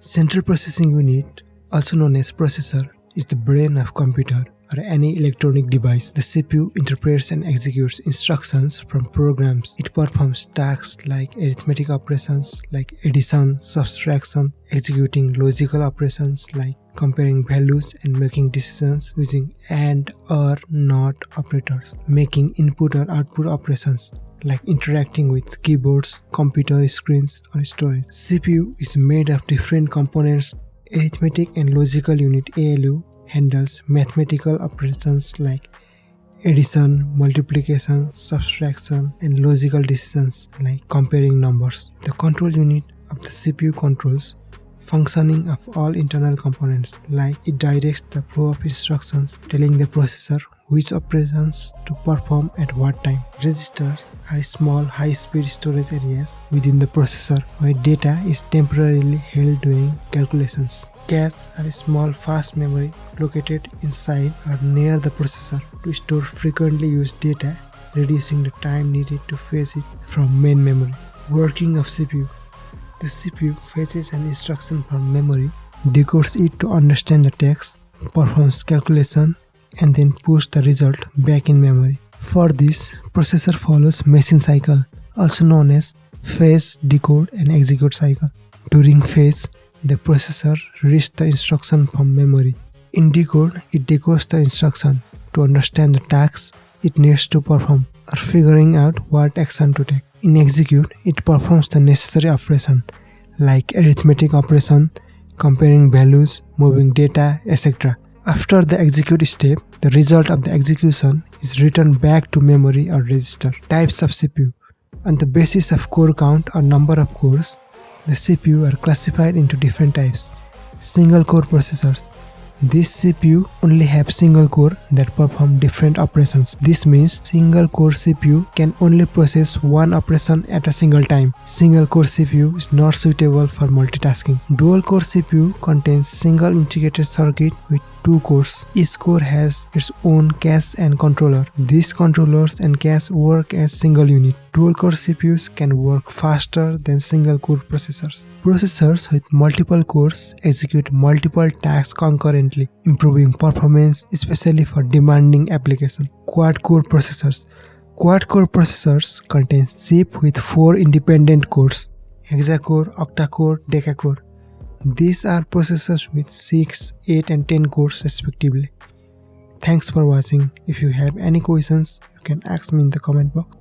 Central Processing Unit, also known as processor, is the brain of computer or any electronic device. The CPU interprets and executes instructions from programs. It performs tasks like arithmetic operations like addition, subtraction, executing logical operations like comparing values and making decisions using AND or NOT operators, making input or output operations like interacting with keyboards, computer screens, or storage. CPU is made of different components. Arithmetic and Logical Unit (ALU) handles mathematical operations like addition, multiplication, subtraction, and logical decisions like comparing numbers. The control unit of the CPU controls functioning of all internal components, like it directs the flow of instructions, telling the processor which operations to perform at what time. Registers are small high-speed storage areas within the processor where data is temporarily held during calculations. Caches are a small fast memory located inside or near the processor to store frequently used data, reducing the time needed to fetch it from main memory. Working of CPU. The CPU fetches an instruction from memory, decodes it to understand the text, performs calculation, and then push the result back in memory. For this, processor follows machine cycle, also known as fetch, decode, and execute cycle. During fetch, the processor reads the instruction from memory. In decode, it decodes the instruction to understand the tasks it needs to perform or figuring out what action to take. In execute, it performs the necessary operation like arithmetic operation, comparing values, moving data, etc. After the execute step, the result of the execution is returned back to memory or register. Types of CPU. On the basis of core count or number of cores, the CPU are classified into different types. Single core processors. This CPU only have single core that perform different operations. This means single core CPU can only process one operation at a single time. Single core CPU is not suitable for multitasking. Dual core CPU contains single integrated circuit with two cores. Each core has its own cache and controller. These controllers and cache work as single unit. Dual core CPUs can work faster than single core processors. Processors with multiple cores execute multiple tasks concurrently, improving performance especially for demanding applications. Quad core processors. Quad core processors contain chip with 4 independent cores: hexacore, octa-core, deca-core. These are processors with 6, 8 and 10 cores respectively. Thanks for watching. If you have any questions, you can ask me in the comment box.